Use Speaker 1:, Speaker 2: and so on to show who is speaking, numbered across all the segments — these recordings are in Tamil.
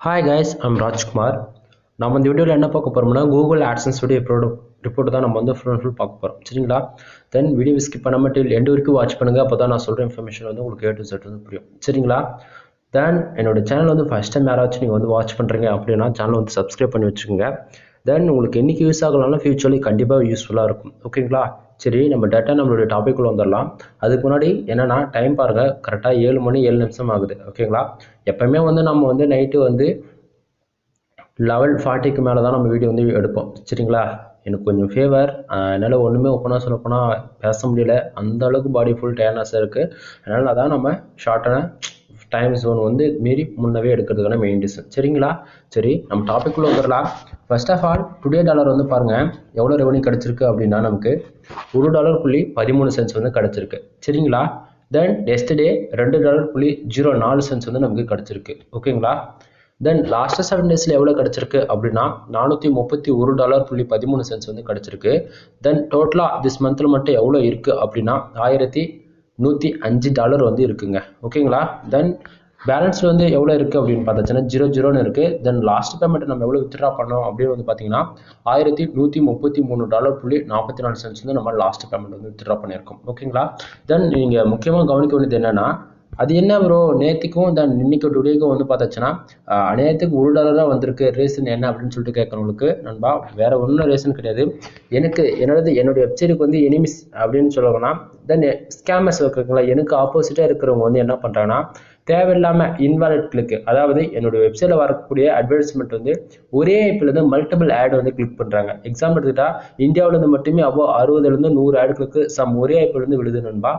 Speaker 1: Hi guys, I'm Rajkumar. நம்ம இந்த வீடியோவில் என்ன பார்க்க போகிறோம்னா Google AdSense வீடியோ ரிப்போர்ட் தான் நம்ம வந்து ஃபுல் பார்க்க போகிறோம். சரிங்களா? தென் வீடியோ ஸ்கிப் பண்ணாம டில் எண்ட் வரைக்கும் வாட்ச் பண்ணுங்கள். அப்போ தான் நான் சொல்கிற இன்ஃபர்மேஷன் வந்து உங்களுக்கு A to Z வந்து புரியும். சரிங்களா? தென் என்னோட சேனல் வந்து ஃபஸ்ட் டைம் யாராச்சும் நீங்கள் வந்து வாட்ச் பண்ணுறீங்க அப்படின்னா சேனல் வந்து சப்ஸ்கிரைப் பண்ணி வச்சுக்கோங்க. தென் உங்களுக்கு என்றைக்கு யூஸ் ஆகலாம்னா ஃபியூச்சர்லி கண்டிப்பாக யூஸ்ஃபுல்லாக இருக்கும். ஓகேங்களா? சரி, நம்ம டேட்டா நம்மளுடைய டாபிக்குள்ள வந்துடலாம். அதுக்கு முன்னாடி என்னென்னா டைம் பாருங்கள், கரெக்டாக 7 மணி 7 நிமிஷம் ஆகுது. ஓகேங்களா? எப்போவுமே வந்து நம்ம வந்து நைட்டு வந்து 11:40க்கு மேலே தான் நம்ம வீடியோ வந்து எடுப்போம். சரிங்களா? எனக்கு கொஞ்சம் ஃபேவர், என்னால் ஒன்றுமே ஓப்பனாக சொல்லப்போனால் பேச முடியல. அந்த அளவுக்கு பாடி ஃபுல் டயர்னஸாக இருக்குது. அதனால் அதான் நம்ம ஷார்ட்டான டைம் ஜோன் வந்து மீறி முன்னவே எடுக்கிறதுக்கான மெயின் ரீசன். சரிங்களா? சரி, நம்ம டாபிக்குள்ளே வந்துடலாம். First of all today dollar வந்து பாருங்கள் எவ்வளோ ரெவன்யூ கிடச்சிருக்கு அப்படின்னா நமக்கு $1.13 வந்து கிடச்சிருக்கு. சரிங்களா? தென் எஸ்டர்டே $2.04 வந்து நமக்கு கிடச்சிருக்கு. ஓகேங்களா? தென் லாஸ்ட் 7 டேஸில் எவ்வளோ கிடச்சிருக்கு அப்படின்னா $431.13 வந்து கிடச்சிருக்கு. தென் டோட்டலாக திஸ் மந்தில் மட்டும் எவ்வளோ இருக்குது அப்படின்னா $1105 வந்து இருக்குங்க. ஓகேங்களா? தென் பேலன்ஸில் வந்து எவ்வளோ இருக்குது அப்படின்னு பார்த்தாச்சுன்னா 0 இருக்குது. தென் லாஸ்ட் பேமெண்ட் நம்ம எவ்வளோ வித்ட்ரா பண்ணோம் அப்படின்னு வந்து பார்த்தீங்கன்னா $1133.44 வந்து நம்ம லாஸ்ட் பேமெண்ட் வந்து வித்ட்ரா பண்ணியிருக்கோம். ஓகேங்களா? தென் நீங்கள் முக்கியமாக கவனிக்க வேண்டியது என்னென்னா, அது என்ன ப்ரோ நேற்றுக்கும் தென் இன்னைக்கு டுடேக்கும் வந்து பார்த்தாச்சுன்னா அநேகத்துக்கு $1 தான் வந்திருக்கு. ரீசன் என்ன அப்படின்னு சொல்லிட்டு கேட்குறவங்களுக்கு நண்பா வேறு ஒன்றும் ரீசன் கிடையாது. என்னுடைய வெப்சைட்டுக்கு வந்து எனிமிஸ் அப்படின்னு சொல்லணும்னா தென் ஸ்கேமர்ஸ் இருக்குங்களா, எனக்கு ஆப்போசிட்டாக இருக்கிறவங்க வந்து என்ன பண்ணுறாங்கன்னா தேவையில்லாமல் இன்வாலிட் கிளிக்கு, அதாவது என்னுடைய வெப்சைட்டில் வரக்கூடிய அட்வர்டைஸ்மெண்ட் வந்து ஒரே ஆப்லேருந்து மல்டிபிள் ஆட் வந்து கிளிக் பண்ணுறாங்க. எக்ஸாம்பிள் எடுத்துக்கிட்டா இந்தியாவிலேருந்து மட்டுமே அப்போ 60லேருந்து 100 ஆட் கிளிக்கு ஒரே ஆப்லேருந்து விழுது நண்பா.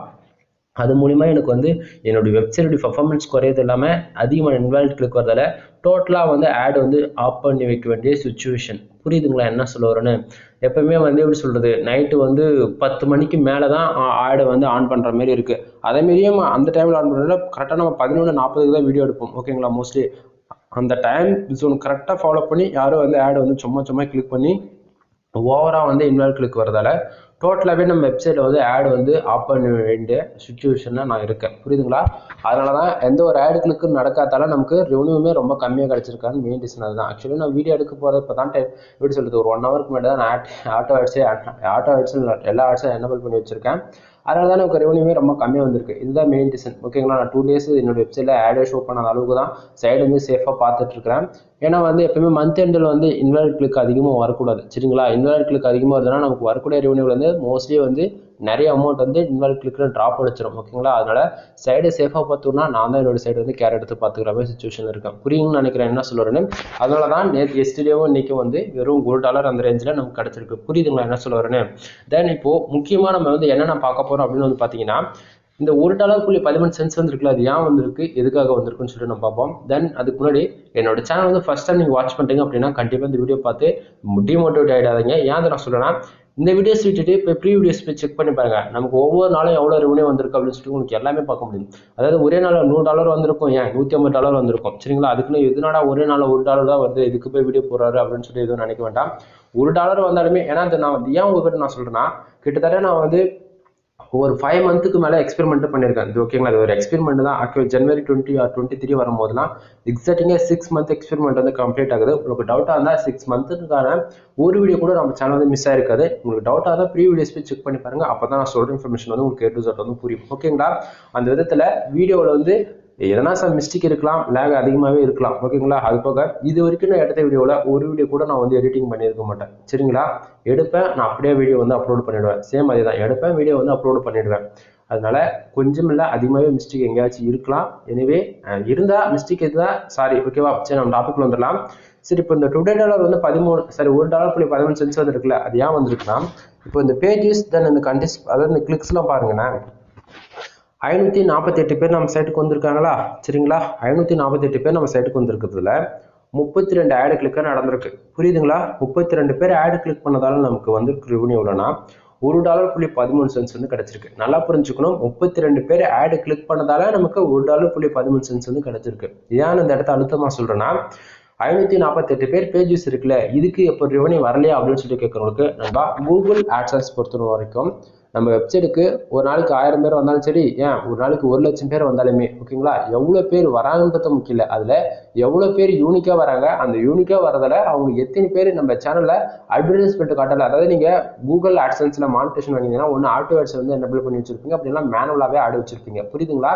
Speaker 1: அது மூலிமா எனக்கு வந்து என்னுடைய வெப்சைட்டுடைய பர்ஃபார்மன்ஸ் குறையது இல்லாமல் அதிகமாக இன்வாலிட் கிளிக் வரதால டோட்டலாக வந்து ஆட் வந்து ஆஃப் பண்ணி வைக்க வேண்டிய சுச்சுவேஷன். புரியுதுங்களா என்ன சொல்ல வரேன்னு? எப்பவுமே வந்து எப்படி சொல்கிறது, நைட்டு வந்து 10 மணிக்கு மேலே தான் ஆடை வந்து ஆன் பண்ணுற மாதிரி இருக்குது. அதேமாரியும் அந்த டைமில் ஆன் பண்ணுறதுல கரெக்டாக நம்ம 11:40க்கு தான் வீடியோ எடுப்போம். ஓகேங்களா? மோஸ்ட்லி அந்த டைம் ஜோன் கரெக்டாக ஃபாலோ பண்ணி யாரும் வந்து ஆடை வந்து சும்மா கிளிக் பண்ணி ஓவராக வந்து இன்வாலிட் கிளிக் வரதால டோட்டலாகவே நம்ம வெப்சைட்டில் வந்து ஆட் வந்து ஆஃப் பண்ண வேண்டிய சுச்சுவேஷனில் நான் இருக்கேன். புரியுதுங்களா? அதனால தான் எந்த ஒரு ஆட் கிளிக்கும் நடக்காதால நமக்கு ரெவன்யூமே ரொம்ப கம்மியாக கிடச்சிருக்கான்னு மெயின் ரீசன் அதுதான். ஆக்சுவலி நான் வீடியோ எடுக்க போகிறது இப்போ தான் எப்படி சொல்கிறது, ஒரு 1 ஹவருக்கு முன்னாடி தான் நான் ஆட்டோ ஆட்ஸ் எல்லா ஆட்ஸும் எனேபிள் பண்ணி வச்சுருக்கேன். அதனால தான் எனக்கு ரெவன்யூமே ரொம்ப கம்மியாக வந்திருக்கு. இதுதான் மெயின் ரீசன். ஓகேங்களா? நான் 2 டேஸ் என்னோட வெப்சைட்டில் ஆடே ஷோ பண்ணாத அளவுக்கு தான் சைடு வந்து சேஃபாக பார்த்துட்ருக்கிறேன். ஏன்னா வந்து எப்பவுமே மந்த் எண்டில் வந்து இன்வாலிட் கிளிக் அதிகமாக வரக்கூடாது. சரிங்களா? இன்வாலிட் கிளிக் அதிகமாக வருதுன்னா நமக்கு வரக்கூடிய ரெவன்யூ வந்து மோஸ்ட்லி வந்து நிறைய அமௌண்ட் வந்து இன்வாலிட் கிளிக்கில் ட்ராப் அடிச்சிடும். ஓகேங்களா? அதனால சைடை சேஃபாக பார்த்தோம்னா நான் தான் என்னோட சைடு வந்து கேர் எடுத்து பார்த்துக்கிற மாதிரி சுச்சுவேஷன் இருக்கேன். புரியுங்கன்னு நினைக்கிறேன் என்ன சொல்லுறேன்னு. அதனால தான் எஸ்டர்டேவும் இன்றைக்கும் வந்து வெறும் $1 அந்த ரேஞ்சில் நமக்கு கிடச்சிருக்கு. புரியுதுங்களா என்ன சொல்ல வரேன்னு? தென் இப்போது முக்கியமாக நம்ம வந்து என்னென்ன பார்க்க போகிறோம் அப்படின்னு வந்து பார்த்தீங்கன்னா, இந்த $1.13 வந்துருக்குல்ல, அது ஏன் வந்திருக்கு, எதுக்காக வந்திருக்குன்னு சொல்லிட்டு நம்ம பார்ப்போம். தென் அதுக்கு முன்னாடி என்னோட சேனல் வந்து ஃபர்ஸ்ட் டைம் நீங்கள் வாட்ச் பண்ணுறீங்க அப்படின்னா கண்டிப்பாக இந்த வீடியோ பார்த்து டிமோட்டிவேட் ஆகிடாதீங்க. ஏன் நான் சொல்கிறேன்னா, இந்த வீடியோஸ் விட்டுட்டு இப்போ ப்ரீ வீடியோஸ் போய் செக் பண்ணி பாருங்க. நமக்கு ஒவ்வொரு நாளும் எவ்வளோ ரெவன்யூ வந்திருக்கு அப்படின்னு சொல்லிட்டு உங்களுக்கு எல்லாமே பார்க்க முடியும். அதாவது ஒரே நாள் $100 வந்திருக்கும், ஏன் $150 வந்திருக்கும். சரிங்களா? அதுக்குன்னு எதுனால ஒரே நாள் $1 தான் வருது, இதுக்கு போய் வீடியோ போடுறாரு அப்படின்னு சொல்லி எதுவும் நினைக்க வேண்டாம். $1 வந்தாலுமே, ஏன்னா நான் ஏன் உங்ககிட்ட நான் சொல்கிறேன்னா, கிட்டத்தட்ட நான் வந்து ஒரு 5 மந்த்துக்கு மேலே எக்ஸ்பெரிமெண்ட் பண்ணியிருக்கேன். இது ஓகேங்களா? அது ஒரு எக்ஸ்பெரிமெண்ட் தான். Actually January 20 or 23 வரும்போதுலாம் எக்ஸாக்டிங்காக 6 month experiment வந்து கம்ப்ளீட் ஆகுது. உங்களுக்கு டவுட்டாக இருந்தால் 6 மந்த்துக்கான ஒரு வீடியோ கூட நம்ம சேனல் வந்து மிஸ் ஆயிருக்காது. உங்களுக்கு டவுட்டாக இருந்தால் ப்ரீ வீடியோஸ் போய் செக் பண்ணி பாருங்க. அப்போ தான் நான் சொல்கிற இன்ஃபர்மேஷன் வந்து உங்களுக்கு A to Z வந்து புரியும். ஓகேங்களா? அந்த விதத்தில் வீடியோவில் வந்து எதனா சம் மிஸ்டேக் இருக்கலாம், லேக் அதிகமாகவே இருக்கலாம். ஓகேங்களா? அது போக இது வரைக்கும் நான் எடுத்த வீடியோவில் ஒரு வீடியோ கூட நான் வந்து எடிட்டிங் பண்ணியிருக்க மாட்டேன். சரிங்களா? எடுப்பேன், நான் அப்படியே வீடியோ வந்து அப்லோட் பண்ணிவிடுவேன். சேம் அதே தான், எடுப்பேன், வீடியோ வந்து அப்லோட் பண்ணிவிடுவேன். அதனால கொஞ்சம் இல்லை அதிகமாகவே மிஸ்டேக் எங்கேயாச்சும் இருக்கலாம். எனிவே இருந்தால் மிஸ்டேக் இருந்தால் சாரி. ஓகேவா? சரி, நம்ம டாபிக்ல வந்துடலாம். சரி, இப்போ இந்த $2 வந்து $1.13 வந்துருக்குல்ல, அது ஏன் வந்திருக்குன்னா, இப்போ இந்த பேஜஸ் தென் இந்த கண்டிஸ், அதாவது இந்த கிளிக்ஸ்லாம் பாருங்கண்ணா, 548 பேர் நம்ம சைட்டுக்கு வந்திருக்காங்களா? சரிங்களா? 548 பேர் நம்ம சைட்டுக்கு வந்திருக்கிறதுல 32 ஆடு கிளிக்காக நடந்திருக்கு. புரியுதுங்களா? 32 பேர் ஆடு கிளிக் பண்ணதால நமக்கு வந்து ரெவன்யூ எவ்வளோனா $1.13 வந்து கிடைச்சிருக்கு. நல்லா புரிஞ்சுக்கணும், 32 பேர் ஆடு கிளிக் பண்ணதால நமக்கு $1.13 வந்து கிடைச்சிருக்கு. ஏன் இந்த இடத்த அழுத்தமாக சொல்றேன்னா, 548 பேர் பேஜஸ் இருக்குல்ல, இதுக்கு எப்போ ரெவன்யூ வரலையா அப்படின்னு சொல்லி கேட்கறவங்களுக்கு நண்பா, கூகுள் AdSense பொறுத்த வரைக்கும் நம்ம வெப்சைட்டுக்கு ஒரு நாளைக்கு 1000 பேர் வந்தாலும் சரி, ஏன் ஒரு நாளைக்கு 1,00,000 பேர் வந்தாலுமே ஓகேங்களா, எவ்வளோ பேர் வராங்கன்றது முக்கியம் இல்லை, அதில் எவ்வளோ பேர் யூனிக்காக வராங்க, அந்த யூனிக்காக வரதில் அவங்க எத்தனை பேர் நம்ம சேனலில் அட்வர்டைஸ்மெண்ட் காட்டலை. அதாவது நீங்கள் கூகுள் ஆட்சன்ஸில் மானிட்டேஷன் வாங்கினீங்கன்னா ஒன்று ஆட்டோ ஆட்ஸ் வந்து எனேபிள் பண்ணி வச்சிருப்பீங்க, அப்படின்னா மேனுவலாகவே ஆட் வச்சிருப்பீங்க. புரியுதுங்களா?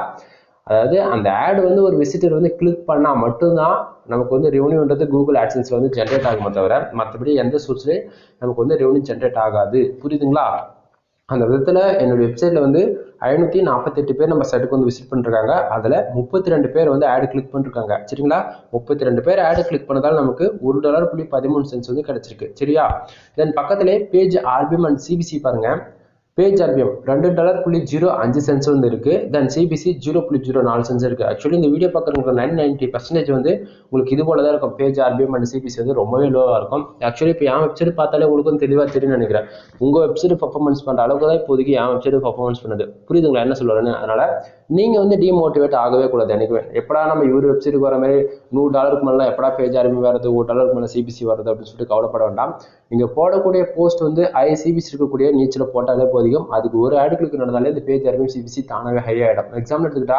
Speaker 1: அதாவது அந்த ஆட் வந்து ஒரு விசிட்டர் வந்து கிளிக் பண்ணால் மட்டும்தான் நமக்கு வந்து ரெவன்யூன்றது கூகுள் ஆட்சன்ஸில் வந்து ஜென்ரேட் ஆகுமே தவிர மற்றபடி எந்த சோர்ஸ்லேயும் நமக்கு வந்து ரெவன்யூ ஜென்ரேட் ஆகாது. புரியுதுங்களா? அந்த விதத்தில் என்னுடைய வெப்சைட்டில் வந்து 548 பேர் நம்ம சைட்டுக்கு வந்து விசிட் பண்ணிருக்காங்க. அதில் 32 பேர் வந்து ஆடு கிளிக் பண்ணிருக்காங்க. சரிங்களா? 32 பேர் ஆடு கிளிக் பண்ணதால் நமக்கு $1.13 வந்து கிடைச்சிருக்கு. சரியா? தென் பக்கத்திலே பேஜ் ஆர்பிஎம் அண்ட் சிபிசி பாருங்க. பேஜ் ஆர்பிஎம் $2.05 வந்து இருக்கு. தென் சிபிசி 0.04 இருக்கு. ஆக்சுவலி இந்த வீடியோ பார்க்குறவங்க 90% வந்து உங்களுக்கு இது போல தான் இருக்கும். பேஜ் ஆர்பிஎம் அண்ட் சிபிசி வந்து ரொம்பவே லோவாக இருக்கும். ஆக்சுவலி இப்போ என் வெப்சைட் பார்த்தாலே உங்களுக்கும் தெளிவாக தெரியும் நினைக்கிறேன். உங்கள் வெப்சைட் பர்ஃபார்மன்ஸ் பண்ணுற அளவுக்கு தான் இப்போதைக்கு என் வெப்சைட் பர்ஃபார்மன்ஸ் பண்ணுது. புரியுதுங்களா என்ன சொல்லுறேன்னு? அதனால நீங்கள் வந்து டிமோட்டிவேட் ஆகவே கூடாது. எனக்கு எப்படா நம்ம இவர் வெப்சைட்டுக்கு வர மாதிரி $100 மேலே எப்படா பேஜ் ஆர்பிஎம் வருது, $1 மேலே சிபிசி வருது அப்படின்னு சொல்லிட்டு கவலைப்பட வேண்டாம். நீங்கள் போடக்கூடிய போஸ்ட் வந்து சிபிசி இருக்கக்கூடிய நீச்சில் போட்டாலே போதும். அதுக்கு ஒரு ஆட் கிளிக் நடந்தாலே இந்த பேஜ் ஆர்பிஎம் சிபிசி தானாகவே ஹை ஆகிடும். எக்ஸாம்பிள் எடுத்துக்கிட்டா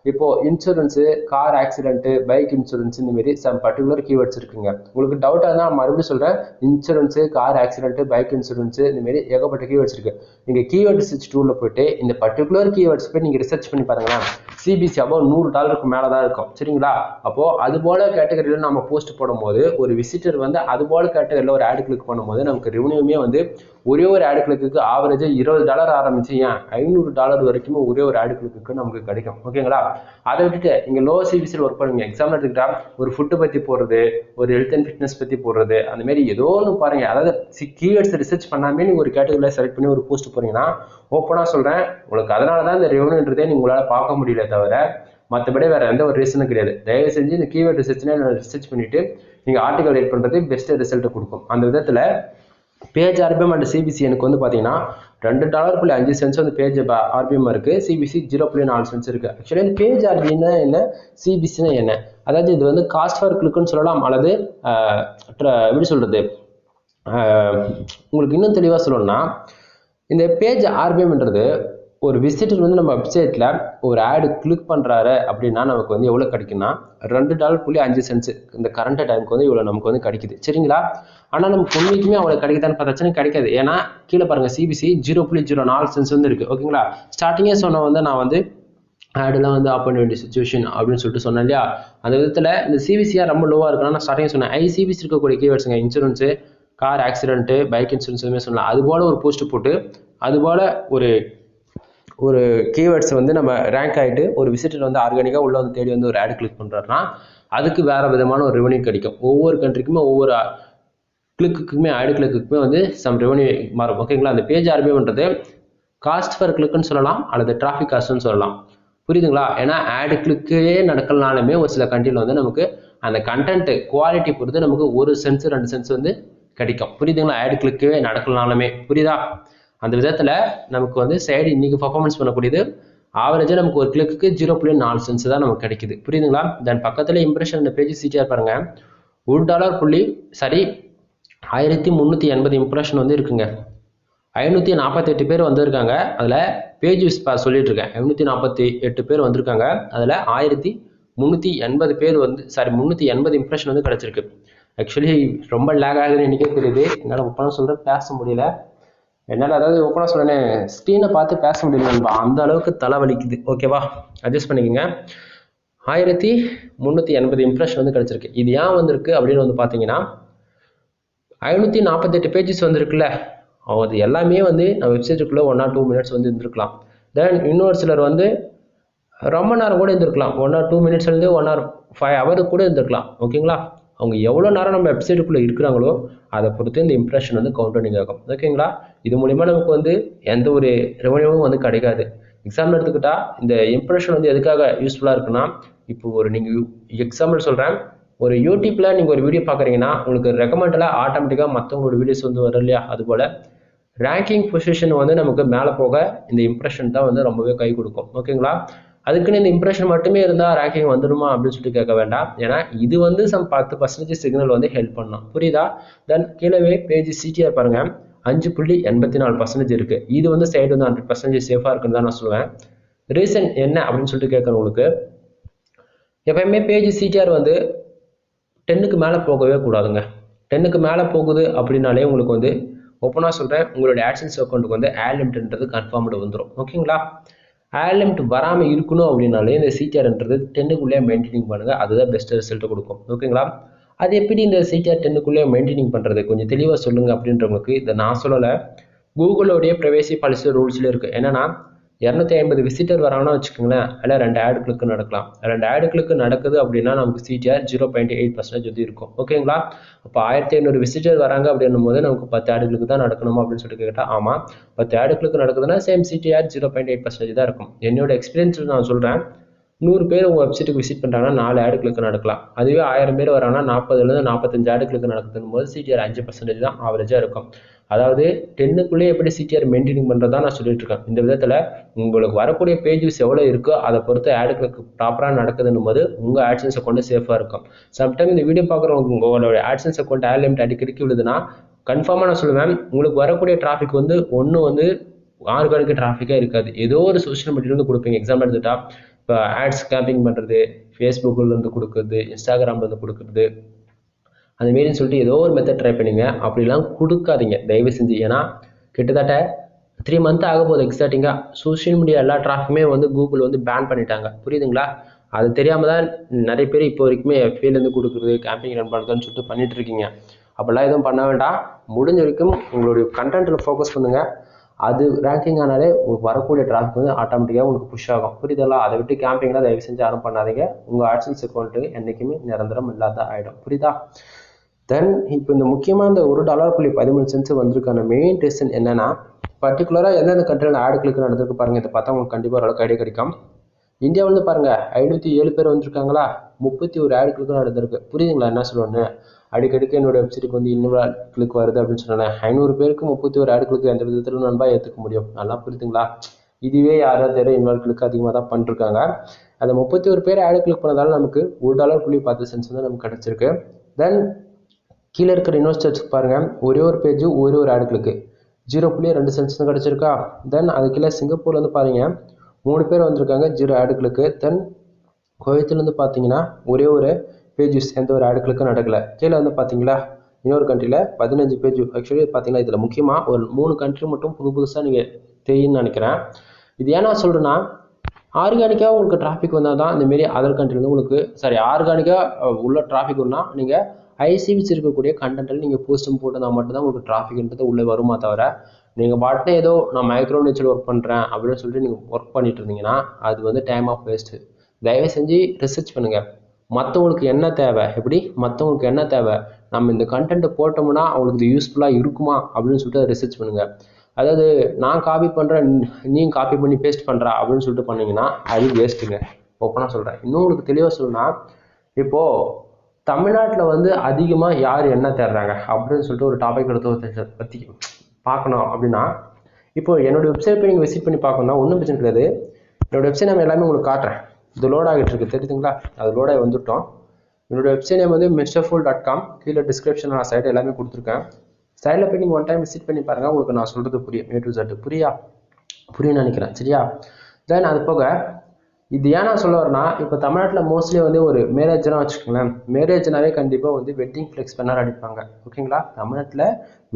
Speaker 1: இப்போ insurance, car accident, bike insurance, இந்த மாதிரி சம் பர்டிகுலர் கீவேர்ட்ஸ் இருக்குங்க. உங்களுக்கு டவுட்டாக இருந்தால் மறுபடியும் சொல்கிறேன், insurance, car accident, bike insurance, இந்த மாதிரி ஏகப்பட்ட கீவேர்ட்ஸ் இருக்கு. நீங்கள் கீவேர்ட் ரிசர்ச் டூலில் போயிட்டு இந்த பர்டிகுலர் கீவேர்ட்ஸ் போய் நீங்கள் ரிசர்ச் பண்ணி பாருங்களேன், சிபிசி அப்போ $100 மேலே தான் இருக்கும். சரிங்களா? அப்போ அது போல கேட்டகரியில் நம்ம போஸ்ட் போடும்போது ஒரு விசிட்டர் வந்து அது போல கேட்டகரியில் ஒரு ஆட் கிளிக் பண்ணும்போது நமக்கு ரெவன்யூமே வந்து ஒரே ஒரு ஆட் கிளிக்கு ஆவரேஜா $20 ஆரம்பிச்சு ஏன் $500 வரைக்கும் ஒரே ஒரு ஆட் கிளிக்கு நமக்கு கிடைக்கும். ஓகேங்களா? அதை விட்டுட்டு நீங்க லோ சிபிசியில் ஒர்க் பண்ணுவீங்க. எக்ஸாம்பிள் எடுத்துக்கிட்டா ஒரு ஃபுட்டு பத்தி போடுறது, ஒரு ஹெல்த் அண்ட் ஃபிட்னஸ் பத்தி போடுறது, அந்த மாதிரி ஏதோ ஒன்று பாருங்க. அதாவது கீவேர்ட்ஸ் ரிசர்ச் பண்ணாமே நீங்க ஒரு கேட்டகரியில செலக்ட் பண்ணி ஒரு போஸ்ட் போறீங்கன்னா ஓப்பனா சொல்றேன், உங்களுக்கு அதனாலதான் இந்த ரெவன்யூன்றதே உங்களால பார்க்க முடியல தவிர மற்றபடி வேற எந்த ஒரு ரீசனும் கிடையாது. தயவு செஞ்சு இந்த கீவேர்ட் ரிசர்ச் பண்ணிட்டு நீங்க ஆர்டிகல் ரைட் பண்றது பெஸ்ட் ரிசல்ட் கொடுக்கும். அந்த விதத்துல பேஜ் ஆர்பிஎம் அண்ட் சிபிசி எனக்கு வந்து பார்த்தீங்கன்னா $2.05 வந்து பேஜ் ஆர்பிஎம் இருக்கு, சிபிசி 0.4 இருக்கு. ஆக்சுவலி இந்த பேஜ் ஆர்பிஎம்னா என்ன, சிபிசினா என்ன? அதாவது இது வந்து காஸ்ட் ஃபார் கிளிக்னு சொல்லலாம், அல்லது எப்படி சொல்றது, உங்களுக்கு இன்னும் தெளிவாக சொல்லணும்னா இந்த பேஜ் ஆர்பிஎம்ன்றது ஒரு விசிட்டர் வந்து நம்ம வெப்சைட்ல ஒரு ஆடு கிளிக் பண்றாரு அப்படின்னா நமக்கு வந்து எவ்வளவு கிடைக்குன்னா $2.05 இந்த கரண்ட் டைமுக்கு வந்து இவ்வளவு நமக்கு வந்து கிடைக்குது. சரிங்களா? ஆனா நமக்கு உண்மைக்குமே அவ்வளவு கிடைக்குதான்னு பார்த்தாச்சுன்னா கிடைக்காது. ஏன்னா கீழே பாருங்க சிபிசி 0.04 வந்து இருக்கு. ஓகேங்களா? ஸ்டார்டிங்கே சொன்ன வந்து நான் வந்து ஆடெல்லாம் வந்து ஆப் பண்ண வேண்டிய சுச்சுவேஷன் அப்படின்னு சொல்லிட்டு சொன்னேன் இல்லையா? அந்த விதத்துல இந்த சிபிசியா ரொம்ப லோவா இருக்குன்னா நான் ஸ்டார்டிங் சொன்னேன் சிபிசி இருக்கக்கூடிய கீவேர்ட்ஸுங்க, insurance, car accident, bike insurance எதுவுமே சொல்லலாம். அது போல ஒரு போஸ்ட் போட்டு அது போல ஒரு கீவேர்ட்ஸ் வந்து நம்ம ரேங்க் ஆகிட்டு ஒரு விசிட்டர் வந்து ஆர்கானிக்காக உள்ள வந்து தேடி வந்து ஒரு ஆட் கிளிக் பண்ணுறாருன்னா அதுக்கு வேற விதமான ஒரு ரெவன்யூ கிடைக்கும். ஒவ்வொரு கண்ட்ரிக்குமே ஒவ்வொரு கிளிக்குமே ஆடு கிளிக்குமே வந்து சம் ரெவன்யூ மாறும். ஓகேங்களா? அந்த பேஜ் ஆர்பிஎம்ன்றது காஸ்ட் ஃபார் கிளிக்னு சொல்லலாம், அல்லது டிராஃபிக் காஸ்ட்னு சொல்லலாம். புரியுதுங்களா? ஏன்னா ஆடு கிளிக்கே நடக்கலனாலுமே ஒரு சில கண்ட்ரியில் வந்து நமக்கு அந்த கண்டென்ட் குவாலிட்டி பொறுத்து நமக்கு 1 சென்ஸ் 2 சென்ஸ் வந்து கிடைக்கும். புரியுதுங்களா? ஆடு கிளிக்கே நடக்கலனாலுமே. புரியுதா? அந்த விதத்துல நமக்கு வந்து சைடு இன்னைக்கு பர்ஃபார்மன்ஸ் பண்ணக்கூடியது ஆவரேஜா நமக்கு ஒரு கிளிக்கு 0.4 தான் நமக்கு கிடைக்குது. புரியுதுங்களா? தென் பக்கத்துல இம்ப்ரெஷன் இந்த பேஜ் சிடிஆர் பாருங்க, $1.1380 இம்ப்ரெஷன் வந்து இருக்குங்க. 548 பேர் வந்திருக்காங்க. அதுல பேஜ் வியூஸ் சொல்லிட்டு இருக்கேன், 548 பேர் வந்திருக்காங்க. அதுல 1380 பேர் வந்து 380 இம்ப்ரெஷன் வந்து கிடைச்சிருக்கு. ஆக்சுவலி ரொம்ப லேக் ஆகுதுன்னு எனக்கே தெரியுது. என்னால் ஒப்பனா சொல்றேன் பேச முடியல. என்னால் அதாவது ஓப்பனாக சொல்றேன், ஸ்க்ரீனை பார்த்து பேச முடியல, அந்த அளவுக்கு தலை வலிக்குது. ஓகேவா? அட்ஜஸ்ட் பண்ணிக்கோங்க. 1380 இம்ப்ரெஷன் வந்து கிடைச்சிருக்கு. இது ஏன் வந்திருக்கு அப்படின்னு வந்து பார்த்தீங்கன்னா 548 பேஜஸ் வந்துருக்குல்ல, அது எல்லாமே வந்து நம்ம வெப்சைட்டுக்குள்ளே 1 or 2 minutes வந்து இருந்திருக்கலாம். தென் இன்னொரு சிலர் வந்து ரொம்ப நேரம் கூட இருந்திருக்கலாம், 1 or 2 minutes 1 or 5 hours கூட இருந்திருக்கலாம். ஓகேங்களா? அவங்க எவ்வளோ நேரம் நம்ம வெப்சைட்டுக்குள்ளே இருக்கிறாங்களோ அதை பொறுத்து இந்த இம்ப்ரெஷன் வந்து கவுண்டிங் ஆகும். ஓகேங்களா? இது மூலிமா நமக்கு வந்து எந்த ஒரு ரெவன்யூவும் வந்து கிடைக்காது. எக்ஸாம்பிள் எடுத்துக்கிட்டா இந்த இம்ப்ரெஷன் வந்து எதுக்காக யூஸ்ஃபுல்லாக இருக்குன்னா, இப்போ ஒரு நீங்கள் எக்ஸாம்பிள் சொல்கிறேன், ஒரு யூடியூப்ல நீங்கள் ஒரு வீடியோ பார்க்குறீங்கன்னா உங்களுக்கு ரெக்கமெண்டில் ஆட்டோமேட்டிக்காக மற்றவங்களோட வீடியோஸ் வந்து வரும் இல்லையா? அதுபோல் ரேங்கிங் பொசிஷன் வந்து நமக்கு மேலே போக இந்த இம்ப்ரெஷன் தான் வந்து ரொம்பவே கை கொடுக்கும். ஓகேங்களா? அதுக்குன்னு இந்த இம்ப்ரெஷன் மட்டுமே இருந்தால் ரேங்கிங் வந்துடுமா அப்படின்னு சொல்லிட்டு கேட்க வேண்டாம். ஏன்னா இது வந்து சம் 10% சிக்னல் வந்து ஹெல்ப் பண்ணலாம். புரியுதா? தென் கீழே பேஜ் சிடிஆர் பாருங்க, 5.84% இருக்கு. இது வந்து சைடு வந்து 100% சேஃபா இருக்குன்னு தான் நான் சொல்லுவேன். ரீசன் என்ன அப்படின்னு சொல்லிட்டு கேட்கறேன் உங்களுக்கு. எப்பயுமே பேஜ் சிடிஆர் வந்து 10க்கு மேலே போகவே கூடாதுங்க. 10க்கு மேலே போகுது அப்படின்னாலே உங்களுக்கு வந்து ஓப்பனாக சொல்கிறேன், உங்களுடைய AdSense அக்கௌண்ட்டுக்கு வந்து ஆட் லிமிட்ன்றது கன்ஃபார்ம்டு வந்துடும். ஓகேங்களா? ஆட் லிமிட் வராமல் இருக்கணும் அப்படின்னாலே இந்த சிடிஆர்ன்றது 10க்குள்ளே மெயின்டைனிங் பண்ணுங்கள். அதுதான் பெஸ்ட் ரிசல்ட் கொடுக்கும். ஓகேங்களா? அது எப்படி இந்த சிடிஆர் 10க்குள்ளே மெயின்டைனிங் பண்ணுறது கொஞ்சம் தெளிவாக சொல்லுங்கள் அப்படின்றவங்களுக்கு இதை நான் சொல்லலை. கூகுளோடைய ப்ரைவேசி பாலிசி ரூல்ஸில் இருக்குது. என்னன்னா 250 விசிட்டர் வராங்கன்னா வச்சுக்கோங்களேன், அதில் 2 ஆட் கிளிக்கு நடக்கலாம். 2 ஆட் கிளிக்கு நடக்குது அப்படின்னா நமக்கு சிடிஆர் 0.8% வந்து இருக்கும். ஓகேங்களா? அப்போ 1500 விசிட்டர் வராங்க அப்படின்னும் போது நமக்கு 10 ஆட் கிளிக்கு தான் நடக்கணுமா அப்படின்னு சொல்லிட்டு கேட்டால் ஆமாம், 10 ஆட் கிளிக்கு நடக்குதுன்னா சேம் சிடிஆர் 0.8% தான் இருக்கும். என்னோட எக்ஸ்பீரியன்ஸில் நான் சொல்கிறேன், 100 பேர் உங்கள் வெப்சைட்டுக்கு விசிட் பண்ணுறாங்கன்னா 4 ஆட் கிளிக்கு நடக்கலாம். அதுவே 1000 பேர் வராங்கன்னா 40லேருந்து 45 ஆட் கிளிக்கு நடக்குதுன்னு போது சிடிஆர் 5% தான் ஆவரேஜாக இருக்கும். அதாவது 10க்குள்ளே எப்படி சிடிஆர் மெயின்டைனிங் பண்ணுறதா நான் சொல்லிட்டு இருக்கேன். இந்த விதத்தில் உங்களுக்கு வரக்கூடிய பேஜஸ் எவ்வளோ இருக்கோ அதை பொறுத்து ஆட் கிளிக் ப்ராப்பராக நடக்குதுன்னும் போது உங்கள் AdSense அக்கௌண்ட் சேஃபாக இருக்கும். சம்டைம் இந்த வீடியோ பார்க்குறவங்க உங்களோட AdSense அக்கௌண்ட் ஆட் லிமிட் அடிக்கடிக்கு விழுதுன்னா கன்ஃபார்மாக நான் சொல்லுவேன், உங்களுக்கு வரக்கூடிய டிராஃபிக் வந்து ஒன்று வந்து ஆர்கானிக் டிராஃபிக்காக இருக்காது. ஏதோ ஒரு சோஷியல் மீடியாவிலேருந்து கொடுப்பீங்க. எக்ஸாம்பிள் எடுத்துட்டா இப்போ ஆட்ஸ் கேம்பிங் பண்ணுறது, ஃபேஸ்புக்கிலேருந்து கொடுக்குறது, இன்ஸ்டாகிராம்லேருந்து கொடுக்குறது, அந்த மாரின்னு சொல்லிட்டு ஏதோ ஒரு மெத்தட் ட்ரை பண்ணுங்க. அப்படிலாம் கொடுக்காதீங்க தயவு செஞ்சு. ஏன்னா கிட்டத்தட்ட 3 மந்த் ஆக போகுது எக்ஸாக்டிங்காக சோஷியல் மீடியா எல்லா டிராஃபிக்குமே வந்து கூகுள் வந்து பேன் பண்ணிட்டாங்க. புரியுதுங்களா? அது தெரியாமல் தான் நிறைய பேர் இப்போ வரைக்குமே எஃப்ஏலேருந்து கொடுக்குறது, கேம்பிங் ரன் பண்ணுறதுன்னு சொல்லிட்டு பண்ணிட்டு இருக்கீங்க. அப்படிலாம் எதுவும் பண்ண வேண்டாம். முடிஞ்ச வரைக்கும் உங்களுடைய கண்டென்ட்டில் ஃபோக்கஸ் பண்ணுங்கள். அது ரேங்கிங் ஆனாலே உங்களுக்கு வரக்கூடிய டிராஃபிக் வந்து ஆட்டோமேட்டிக்காக உங்களுக்கு புஷ் ஆகும். புரியுதா? அதை விட்டு கேம்பிங்லாம் தயவு செஞ்சு யாரும் பண்ணாதீங்க. உங்கள் AdSense அக்கௌண்ட்டு என்றைக்குமே நிரந்தரம் இல்லாத ஆகிடும். புரியுதா? தென் இப்போ இந்த முக்கியமாக இந்த $1.13 வந்திருக்கான மெயின் ரீசன் என்னன்னா, பர்டிகுலராக எந்தெந்த கண்ட்ரியில் ஆட் கிளிக் நடந்திருக்கு பாருங்கள். இதை பார்த்தா உங்களுக்கு கண்டிப்பாக ஓரளவுக்கு ஐடியா கிடைக்கும். இந்தியா வந்து பாருங்கள் 507 பேர் வந்திருக்காங்களா, 31 ஆட் கிளிக் நடந்திருக்கு. புரியுதுங்களா என்ன சொல்லுவேன்னு? அடிக்கடிக்கு என்னோட வெப்சைட்டுக்கு வந்து இன்னொரு ஆட் கிளிக் வருது அப்படின்னு சொன்னேன். 500 பேருக்கு 31 ஆட் கிளிக் எந்த விதத்தில் நண்பா ஏற்றுக்க முடியும்? நல்லா புரியுதுங்களா? இதுவே யாராவது தெரியும் இன்னொரு கிளிக் அதிகமாக தான் பண்ணிருக்காங்க. அந்த 31 பேர் ஆட் கிளிக் பண்ணதால நமக்கு $1.10 வந்து நமக்கு கிடைச்சிருக்கு. தென் கீழே இருக்கிற இன்வெஸ்டர்ஸ்க்கு பாருங்கள், ஒரே ஒரு பேஜ் ஒரு ஆட் கிளிக்கு 0.2 சென்ட்ஸ் தான் கிடச்சிருக்கா. தென் அது கீழே சிங்கப்பூர்ல வந்து பாருங்க 3 பேர் வந்திருக்காங்க, 0 ஆட் கிளிக்கு. தென் குவைத்திலேருந்து பார்த்தீங்கன்னா ஒரே ஒரு பேஜஸ் எந்த ஒரு ஆட் கிளிக்கும் நடக்கல. கீழே வந்து பார்த்தீங்களா இன்னொரு கண்ட்ரியில் 15 பேஜ். ஆக்சுவலி பார்த்தீங்களா இதில் முக்கியமாக ஒரு 3 கண்ட்ரி மட்டும் புதுசாக நீங்கள் தெரியும்னு நினைக்கிறேன். இது ஏன்னா சொல்கிறேன்னா, ஆர்கானிக்காக உங்களுக்கு டிராஃபிக் வந்தால் தான் இந்தமாரி அதர் கண்ட்ரிலேருந்து உங்களுக்கு ஆர்கானிக்காக உள்ள டிராஃபிக் வந்தால் நீங்கள் ஐசிபிசி இருக்கக்கூடிய கண்டென்ட்டில் நீங்கள் போஸ்ட்டும் போட்டதா மட்டும்தான் உங்களுக்கு டிராஃபிக்ன்றது உள்ளே வருமா தவிர, நீங்கள் பாட்டு ஏதோ நான் மைக்ரோ நிச்சில் ஒர்க் பண்ணுறேன் அப்படின்னு சொல்லிட்டு நீங்கள் ஒர்க் பண்ணிட்டு இருந்தீங்கன்னா அது வந்து டைம் ஆஃப் வேஸ்ட்டு. தயவு செஞ்சு ரிசர்ச் பண்ணுங்கள். மற்றவங்களுக்கு என்ன தேவை, மற்றவங்களுக்கு என்ன தேவை, நம்ம இந்த கண்டென்ட்டை போட்டோம்னா அவங்களுக்கு இது யூஸ்ஃபுல்லாக இருக்குமா அப்படின்னு சொல்லிட்டு ரிசர்ச் பண்ணுங்கள். அதாவது நான் காப்பி பண்ணுறேன், நீங்கள் காப்பி பண்ணி பேஸ்ட் பண்ணுறா அப்படின்னு சொல்லிட்டு பண்ணிங்கன்னா அது வேஸ்ட்டுங்க. ஓப்பனாக சொல்கிறேன். இன்னும் உங்களுக்கு தெளிவாக சொல்லணும்னா, இப்போது தமிழ்நாட்டில் வந்து அதிகமாக யார் என்ன தேடுறாங்க அப்படின்னு சொல்லிட்டு ஒரு டாபிக் எடுத்து பற்றி பார்க்கணும் அப்படின்னா, இப்போ என்னோடய வெப்சைட் போய் நீங்கள் விசிட் பண்ணி பார்க்கணும்னா ஒன்றும் பிரச்சனை கிடையாது. என்னோடய வெப்சைட் நேம் எல்லாமே உங்களுக்கு காட்டுறேன். இது லோட் ஆகிட்டு இருக்கு தெரியுதுங்களா? அது லோட் ஆகி வந்துட்டோம். என்னோடய வெப்சைட் நேம் வந்து mrfull.com. கீழே டிஸ்கிரிப்ஷன் நான் சைட் எல்லாமே கொடுத்துருக்கேன். சைடில் போய் நீங்கள் ஒன் டைம் விசிட் பண்ணி பாருங்கள். உங்களுக்கு நான் சொல்கிறது புரியும். A to Z புரியும்னு நினைக்கிறேன். சரியா? தென் அது போக இது ஏன் நான் சொல்ல வரேன்னா, இப்போ தமிழ்நாட்டில் மோஸ்ட்லி வந்து ஒரு மேரேஜ்லாம் வச்சுக்கோங்களேன், மேரேஜ்னாவே கண்டிப்பாக வந்து வெட்டிங் ஃப்ளெக்ஸ் பேனர் அடிப்பாங்க. ஓகேங்களா? தமிழ்நாட்டில்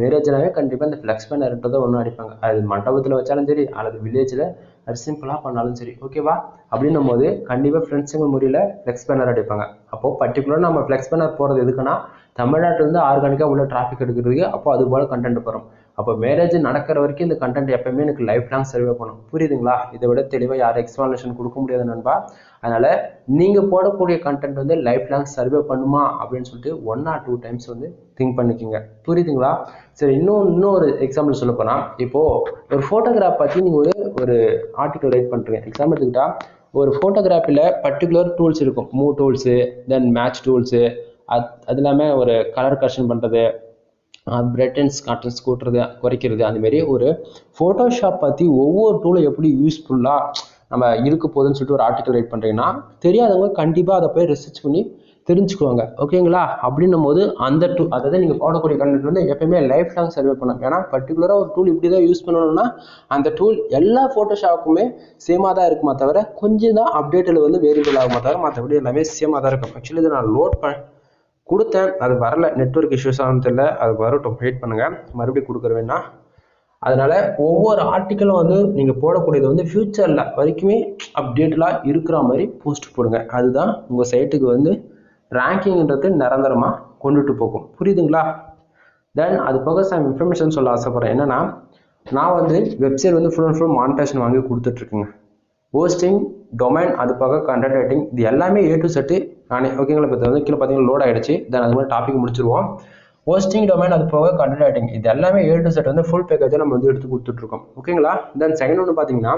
Speaker 1: மேரேஜ்னாவே கண்டிப்பாக இந்த ஃப்ளெக்ஸ் பேனர்ன்றதை ஒன்று அடிப்பாங்க. அது மண்டபத்தில் வச்சாலும் சரி, அல்லது வில்லேஜில் அது சிம்பிளாக பண்ணாலும் சரி. ஓகேவா? அப்படின்னும் போது கண்டிப்பாக ஃப்ரெண்ட்ஸுங்க முறையில் ஃப்ளெக்ஸ் பேனர் அடிப்பாங்க. அப்போது பர்டிகுலராக நம்ம ஃப்ளெக்ஸ் பேனர் போகிறது எதுக்குன்னா, தமிழ்நாட்டிலேருந்து ஆர்கானிக்காக உள்ள டிராஃபிக் எடுக்கிறதுக்கு. அப்போ அது போல் கண்டென்ட் வரும். அப்போ மேரேஜ் நடக்கிற வரைக்கும் இந்த கண்டென்ட் எப்பவுமே எனக்கு லைஃப் லாங் சர்வே பண்ணும். புரியுதுங்களா? இதை விட தெளிவாக யாரும் எக்ஸ்பிளனேஷன் கொடுக்க முடியாது நண்பா. அதனால் நீங்கள் போடக்கூடிய கண்டென்ட் வந்து லைஃப் லாங் சர்வே பண்ணுமா அப்படின்னு சொல்லிட்டு 1 or 2 டைம்ஸ் வந்து திங்க் பண்ணிக்கோங்க. புரியுதுங்களா? சரி, இன்னொரு எக்ஸாம்பிள் சொல்ல போனால், இப்போது ஒரு ஃபோட்டோகிராஃப் பற்றி நீங்கள் ஒரு ஆர்டிக்கல் ரைட் பண்ணுறீங்க. எக்ஸாம்பிள் எடுத்துக்கிட்டா ஒரு ஃபோட்டோகிராஃபியில் பர்டிகுலர் டூல்ஸ் இருக்கும். மூவ் டூல்ஸு, தென் மேட்ச் டூல்ஸு, அது இல்லாமல் ஒரு கலர் கரெக்ஷன் பண்ணுறது, பிரைட்னஸ் கான்ட்ராஸ்ட் கூட்டுறது, குறைக்கிறது, அந்தமாரி ஒரு ஃபோட்டோஷாப் பற்றி ஒவ்வொரு டூலும் எப்படி யூஸ்ஃபுல்லாக நம்ம இருக்க போகுதுன்னு சொல்லிட்டு ஒரு ஆர்டிக்கல் ரைட் பண்ணுறீங்கன்னா, தெரியாதவங்க கண்டிப்பாக அதை போய் ரிசர்ச் பண்ணி தெரிஞ்சுக்குவாங்க. ஓகேங்களா? அப்படின்னும் போது அந்த டூல், அதாவது நீங்கள் போடக்கூடிய கண்டென்ட் வந்து எப்பயுமே லைஃப் லாங் சர்வே பண்ணணும். ஏன்னா பர்டிகுலராக ஒரு டூல் இப்படி தான் யூஸ் பண்ணணும்னா அந்த டூல் எல்லா ஃபோட்டோஷாப்புக்குமே சேமாக தான் இருக்குமா தவிர கொஞ்சம் தான் அப்டேட்டில் வந்து வேரியபிள் ஆகுமா தவிர மற்றபடி எல்லாமே சேமாக தான் இருக்கும். ஆக்சுவலி இதை நான் லோட் கொடுத்தேன், அது வரல, நெட்வொர்க் இஷ்யூஸ் ஆகும் தெரியல, அது வரட்டும், வெயிட் பண்ணுங்கள், மறுபடியும் கொடுக்குற வேணா. அதனால ஒவ்வொரு ஆர்டிக்கலும் வந்து நீங்கள் போடக்கூடியது வந்து ஃபியூச்சரில் வரைக்குமே அப்டேட்டலாக இருக்கிற மாதிரி போஸ்ட் போடுங்க. அதுதான் உங்கள் சைட்டுக்கு வந்து ரேங்கிங்ன்றது நிரந்தரமாக கொண்டுட்டு போகும். புரியுதுங்களா? தென் அது போக சம் இன்ஃபர்மேஷன் சொல்ல ஆசைப்பட்றேன். என்னன்னா, நான் வந்து வெப்சைட் வந்து ஃபுல் அண்ட் ஃபுல் மானிட்டேஷன் வாங்கி கொடுத்துட்ருக்குங்க. ஹோஸ்டிங், டொமைன், அது போக கண்டென்ட் ரைட்டிங், இது எல்லாமே ஏ டு செட்டு நானே. ஓகேங்களா? இப்போ வந்து கீழே பார்த்தீங்கன்னா லோட் ஆகிடுச்சு. தென் அது மாதிரி டாபிக் முடிச்சிருவோம். ஹோஸ்டிங், டொமைன், அது போக கண்டென்ட் ரைட்டிங், இது எல்லாமே ஏ டு செட் வந்து ஃபுல் பேக்கேஜாக நம்ம வந்து எடுத்து கொடுத்துட்ருக்கோம். ஓகேங்களா? தென் செகண்ட் ஒன்று பார்த்தீங்கன்னா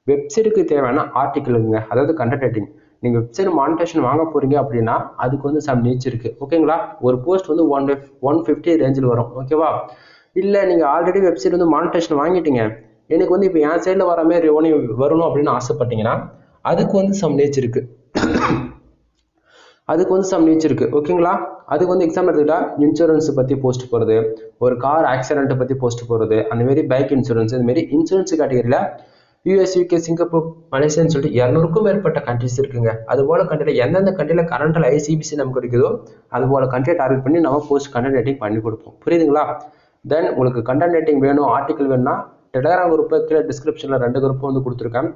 Speaker 1: வெப்சைட்டுக்கு தேவையான ஆர்டிக்கிளுங்க, அதாவது கண்டென்ட் ரைட்டிங். நீங்கள் வெப்சைட் மானிட்டேஷன் வாங்க போகிறீங்க அப்படின்னா அதுக்கு வந்து சம் நீட்ஸ் இருக்குது. ஓகேங்களா? ஒரு போஸ்ட் வந்து 150 ரேஞ்சில் வரும். ஓகேவா? இல்லை நீங்கள் ஆல்ரெடி வெப்சைட் வந்து மானிட்டேஷன் வாங்கிட்டீங்க, எனக்கு வந்து இப்போ என் சைடில் வர மாதிரி ரெவன்யூ வரணும் அப்படின்னு ஆசைப்பட்டீங்கன்னா அதுக்கு வந்து சம் நீட்ஸ் இருக்குது. ஓகேங்களா? அதுக்கு வந்து எக்ஸாம்பிள் எடுத்துக்கிட்டா இன்சூரன்ஸ் பற்றி போஸ்ட் போகிறது, ஒரு கார் ஆக்சிடென்ட்டை பற்றி போஸ்ட் போகிறது, அந்தமாரி பைக் இன்சூரன்ஸ், இதுமாரி இன்சூரன்ஸ் கேட்டகரியில் யூஎஸ், யூகே, சிங்கப்பூர், மலேசியான்னு சொல்லிட்டு 200க்கும் மேற்பட்ட கண்ட்ரிஸ் இருக்குங்க. அதுபோல் கண்ட்ரியில் எந்தெந்த கண்ட்ரியில் கரண்டில் ஐசிபிசி நமக்கு கிடைக்குதோ அதுபோல் கண்ட்ரியை டார்கெட் பண்ணி நம்ம போஸ்ட் கண்டென்ட் ரைட்டிங் பண்ணி கொடுப்போம். புரியுதுங்களா? தென் உங்களுக்கு கண்டென்ட் ரைட்டிங் வேணும், ஆர்டிக்கல் வேணும்னா டெலகிராம் குரூப்பில் கீழே டிஸ்கிரிப்ஷனில் 2 குரூப்பும் வந்து கொடுத்துருக்கேன்.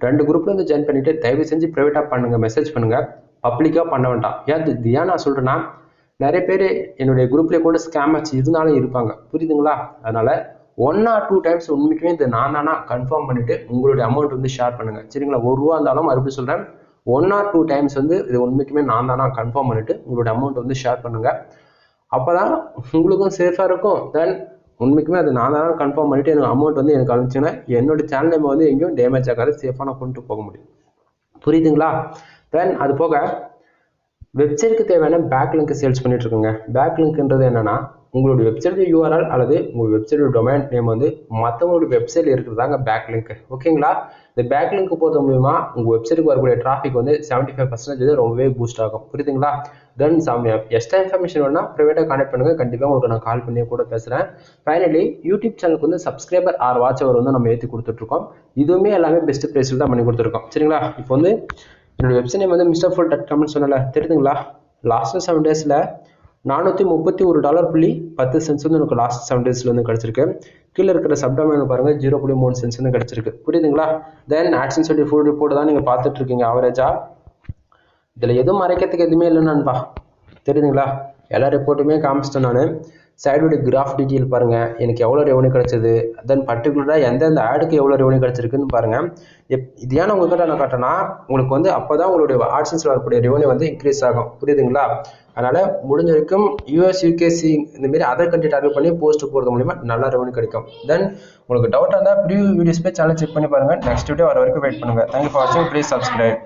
Speaker 1: 2 குரூப்பில் வந்து ஜாயின் பண்ணிவிட்டு தயவு செஞ்சு ப்ரைவேட்டாக பண்ணுங்கள், மெசேஜ் பண்ணுங்கள், பப்ளிக்காக பண்ண வேண்டாம். ஏன் நான் சொல்கிறேன்னா, நிறைய பேர் என்னுடைய குரூப்லேயே கூட ஸ்கேம் ஆச்சு இருந்தாலும் இருப்பாங்க. புரியுதுங்களா? அதனால் 1 or 2 டைம்ஸ் உண்மைக்குமே இந்த நானா கன்ஃபார்ம் பண்ணிவிட்டு உங்களுடைய அமௌண்ட் வந்து ஷேர் பண்ணுங்கள். சரிங்களா? ₹1 இருந்தாலும் மறுபடியும் சொல்கிறேன், 1 or 2 டைம்ஸ் வந்து இது உண்மைக்குமே நானா கன்ஃபார்ம் பண்ணிவிட்டு உங்களுடைய அமௌண்ட் வந்து ஷேர் பண்ணுங்கள். அப்போ தான் உங்களுக்கும் சேஃபாக இருக்கும். தென் உண்மைக்குமே அது நான் தான் கன்ஃபார்ம் பண்ணிவிட்டு எனக்கு அமௌண்ட் வந்து எனக்கு அனுப்பிச்சுன்னா என்னோட சேனல் நேம் வந்து எங்கேயும் டேமேஜ் ஆகாது, சேஃபாக நான் கொண்டு போக முடியும். புரியுதுங்களா? தென் அது போக வெப்சைட்டுக்கு தேவையான பேக்லிங்க் சேல்ஸ் பண்ணிட்டு இருக்குங்க. பேக்லிங்க்ன்றது என்னன்னா, உங்களுடைய வெப்சைட் யூஆர்எல் அல்லது உங்கள் வெப்சைட் டொமைன் நேம் வந்து மற்றவங்களுடைய வெப்சைட்ல இருக்கிறதாங்க பேக்லிங்க். ஓகேங்களா? இந்த பேக்லிங்க் போகிறது மூலமா உங்கள் வெப்சைட்டுக்கு வரக்கூடிய டிராஃபிக் வந்து 75% ரொம்பவே பூஸ்ட் ஆகும். புரியுதுங்களா? தென் எக்ஸ்ட்ரா இன்ஃபர்மேஷன் வேணும்னா ப்ரைவேட்டாக கான்டெக்ட் பண்ணுங்க, கண்டிப்பாக உங்களுக்கு நான் கால் பண்ணி கூட பேசுகிறேன். ஃபைனலி யூடியூப் சேனலுக்கு வந்து சப்ஸ்கிரைபர் ஆர் வாட்ச் அவர் வந்து நம்ம ஏற்றி கொடுத்துட்ருக்கோம். இதுவுமே எல்லாமே பெஸ்ட் ப்ரைஸில் தான் பண்ணி கொடுத்துருக்கோம். சரிங்களா? இப்போ வந்து என்னோட வெப்சைட் நேம் வந்து mrfull.comனு சொன்னல, தெரியுதுங்களா? லாஸ்ட் 7 டேஸில் $431.10 வந்து எனக்கு லாஸ்ட் 7 டேஸில் வந்து கிடச்சிருக்கு. கீழே இருக்கிற சப்டொமைன் பாருங்க 0.3 சென்ட்ஸ் வந்து கிடச்சிருக்கு. புரியுதுங்களா? தென் AdSense ஃபுல் ரிப்போர்ட் தான் நீங்கள் பார்த்துட்டு இருக்கீங்க ஆவரேஜா. இதில் எதுவும் மறைக்கிறதுக்கு எதுவுமே இல்லைன்னான்பா, தெரியுதுங்களா? எல்லா ரிப்போர்ட்டுமே காமிச்சிட்டேன் நான். சைடோடைய கிராஃப் டீட்டெயில் பாருங்கள், எனக்கு எவ்வளோ ரெவன்யூ கிடச்சிது, தென் பர்டிகுலராக எந்தெந்த ஆடுக்கு எவ்வளோ ரெவன்யூ கிடச்சிருக்குன்னு பாருங்கள். இது ஏன் உங்கள்கிட்ட நான் காட்டேன்னா, உங்களுக்கு வந்து அப்போ தான் உங்களுடைய AdSenseல வரக்கூடிய ரெவன்யூ வந்து இன்க்ரீஸ் ஆகும். புரியுதுங்களா? அதனால் முடிஞ்ச வரைக்கும் யூஎஸ், யூகேசி இந்தமாரி அதர் கண்ட்ரி டார்கெட் பண்ணி போஸ்ட் போகிறது மூலிமா நல்லா ரெவன்யூ கிடைக்கும். தென் உங்களுக்கு டவுட்டாக இருந்தால் ப்ரீவியூ வீடியோஸ் போய் சேனல் செக் பண்ணி பாருங்கள். நெக்ஸ்ட் வீடியோ வர வரைக்கும் வெயிட் பண்ணுங்கள். தேங்க்யூ ஃபார் வாட்சிங். Please subscribe.